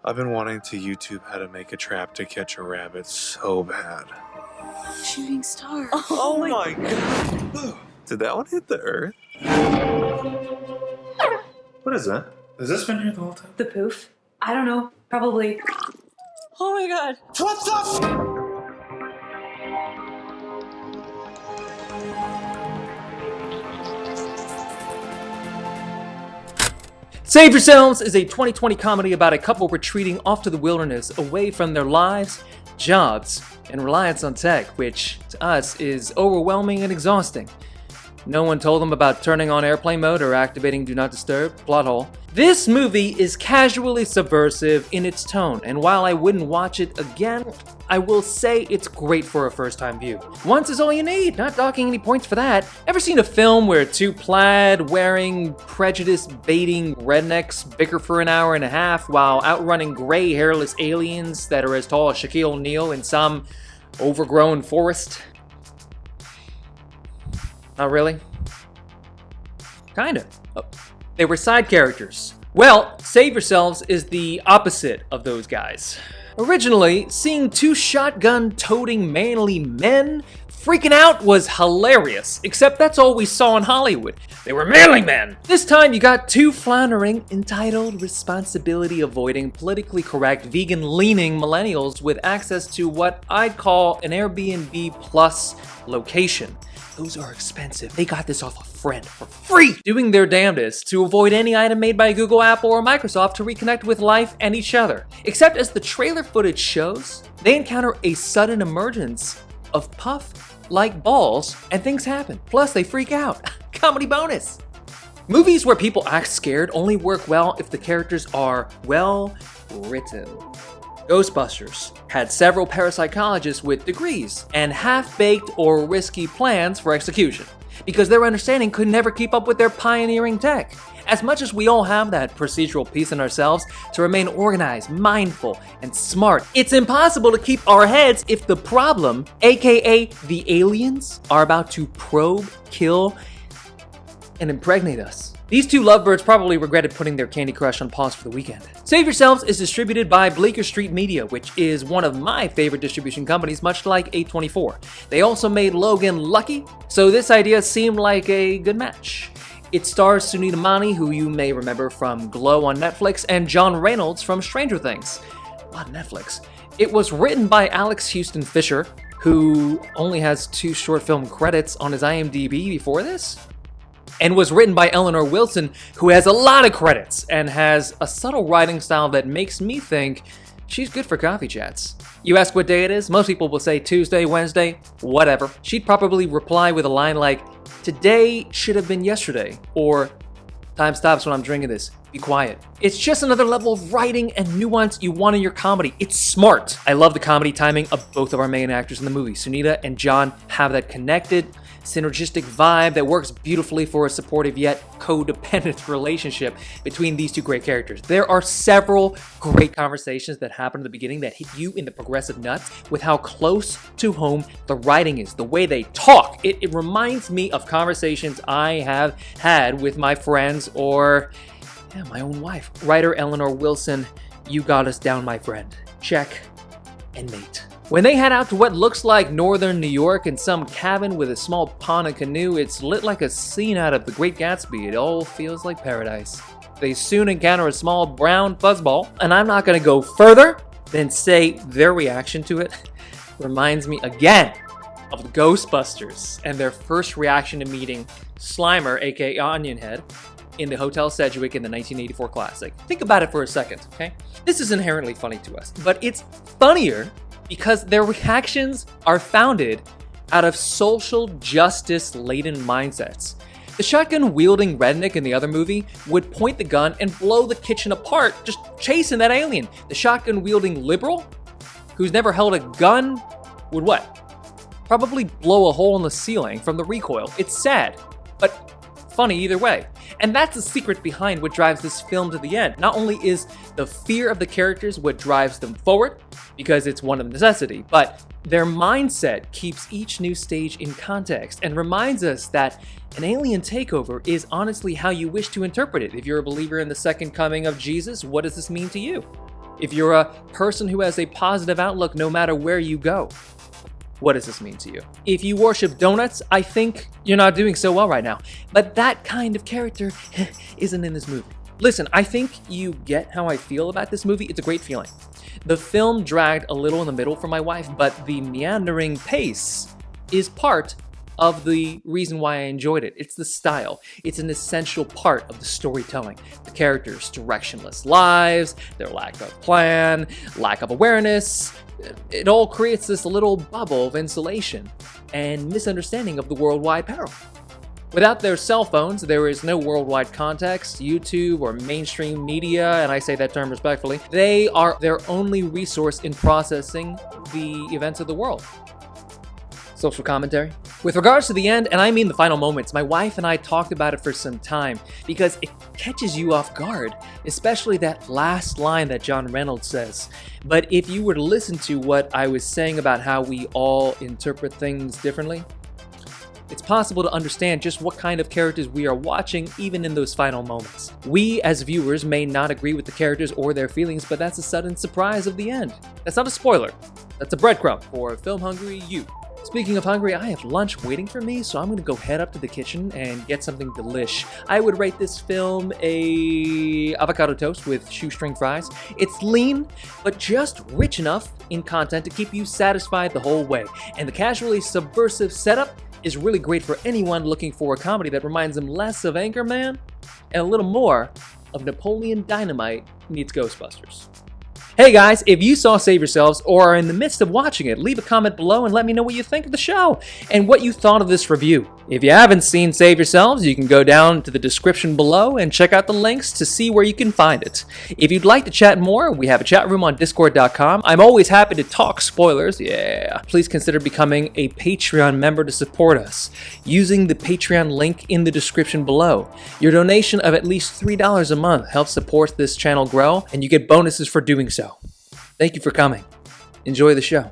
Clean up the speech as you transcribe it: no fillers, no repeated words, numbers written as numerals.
I've been wanting to YouTube how to make a trap to catch a rabbit so bad. Shooting star. Oh my god! Did that one hit the earth? What is that? Has this been here the whole time? The poof? I don't know. Probably. Oh my god. What the Save Yourselves is a 2020 comedy about a couple retreating off to the wilderness away from their lives, jobs, and reliance on tech, which to us is overwhelming and exhausting. No one told them about turning on airplane mode or activating Do Not Disturb. Plot hole. This movie is casually subversive in its tone, and while I wouldn't watch it again, I will say it's great for a first-time view. Once is all you need, not docking any points for that. Ever seen a film where two plaid-wearing, prejudice-baiting rednecks bicker for an hour and a half while outrunning gray, hairless aliens that are as tall as Shaquille O'Neal in some overgrown forest? Not really? Kinda. Oh, they were side characters. Well, Save Yourselves is the opposite of those guys. Originally, seeing two shotgun-toting manly men freaking out was hilarious, except that's all we saw in Hollywood. They were manly men! This time you got two floundering, entitled, responsibility-avoiding, politically correct, vegan-leaning millennials with access to what I'd call an Airbnb plus location. Those are expensive. They got this off a friend for free, doing their damnedest to avoid any item made by Google, Apple, or Microsoft to reconnect with life and each other. Except as the trailer footage shows, they encounter a sudden emergence of puff-like balls and things happen. Plus they freak out. Comedy bonus. Movies where people act scared only work well if the characters are well written. Ghostbusters had several parapsychologists with degrees and half-baked or risky plans for execution, because their understanding could never keep up with their pioneering tech. As much as we all have that procedural piece in ourselves to remain organized, mindful, and smart, it's impossible to keep our heads if the problem, aka the aliens, are about to probe, kill, and impregnate us. These two lovebirds probably regretted putting their Candy Crush on pause for the weekend. Save Yourselves is distributed by Bleecker Street Media, which is one of my favorite distribution companies, much like A24. They also made Logan Lucky, so this idea seemed like a good match. It stars Sunita Mani, who you may remember from Glow on Netflix, and John Reynolds from Stranger Things. A lot of Netflix. It was written by Alex Houston Fisher, who only has 2 short film credits on his IMDb before this, and was written by Eleanor Wilson, who has a lot of credits and has a subtle writing style that makes me think she's good for coffee chats. You ask what day it is, most people will say Tuesday, Wednesday, whatever. She'd probably reply with a line like, "Today should have been yesterday," or "Time stops when I'm drinking this, be quiet." It's just another level of writing and nuance you want in your comedy. It's smart. I love the comedy timing of both of our main actors in the movie. Sunita and John have that connected, synergistic vibe that works beautifully for a supportive yet codependent relationship between these two great characters. There are several great conversations that happen at the beginning that hit you in the progressive nuts with how close to home the writing is, the way they talk. It reminds me of conversations I have had with my friends or my own wife. Writer Eleanor Wilson, you got us down, my friend. Check and mate. When they head out to what looks like northern New York in some cabin with a small pond and canoe, it's lit like a scene out of The Great Gatsby. It all feels like paradise. They soon encounter a small brown fuzzball, and I'm not gonna go further than say their reaction to it reminds me again of the Ghostbusters and their first reaction to meeting Slimer, aka Onionhead, in the Hotel Sedgwick in the 1984 classic. Think about it for a second, okay? This is inherently funny to us, but it's funnier because their reactions are founded out of social justice-laden mindsets. The shotgun-wielding redneck in the other movie would point the gun and blow the kitchen apart, just chasing that alien. The shotgun-wielding liberal, who's never held a gun, would what? Probably blow a hole in the ceiling from the recoil. It's sad, but funny either way. And that's the secret behind what drives this film to the end. Not only is the fear of the characters what drives them forward, because it's one of necessity, but their mindset keeps each new stage in context and reminds us that an alien takeover is honestly how you wish to interpret it. If you're a believer in the second coming of Jesus, what does this mean to you? If you're a person who has a positive outlook no matter where you go, what does this mean to you? If you worship donuts, I think you're not doing so well right now. But that kind of character isn't in this movie. Listen, I think you get how I feel about this movie. It's a great feeling. The film dragged a little in the middle for my wife, but the meandering pace is part of the reason why I enjoyed it. It's the style. It's an essential part of the storytelling. The characters' directionless lives, their lack of plan, lack of awareness, it all creates this little bubble of insulation and misunderstanding of the worldwide peril. Without their cell phones, there is no worldwide context, YouTube, or mainstream media, and I say that term respectfully. They are their only resource in processing the events of the world. Social commentary. With regards to the end, and I mean the final moments, my wife and I talked about it for some time because it catches you off guard, especially that last line that John Reynolds says. But if you were to listen to what I was saying about how we all interpret things differently, it's possible to understand just what kind of characters we are watching even in those final moments. We as viewers may not agree with the characters or their feelings, but that's a sudden surprise of the end. That's not a spoiler. That's a breadcrumb for film-hungry you. Speaking of hungry, I have lunch waiting for me, so I'm gonna go head up to the kitchen and get something delish. I would rate this film a avocado toast with shoestring fries. It's lean, but just rich enough in content to keep you satisfied the whole way. And the casually subversive setup is really great for anyone looking for a comedy that reminds them less of Anchorman and a little more of Napoleon Dynamite meets Ghostbusters. Hey guys, if you saw Save Yourselves or are in the midst of watching it, leave a comment below and let me know what you think of the show and what you thought of this review. If you haven't seen Save Yourselves, you can go down to the description below and check out the links to see where you can find it. If you'd like to chat more, we have a chat room on discord.com. I'm always happy to talk spoilers, yeah. Please consider becoming a Patreon member to support us using the Patreon link in the description below. Your donation of at least $3 a month helps support this channel grow, and you get bonuses for doing so. Thank you for coming. Enjoy the show.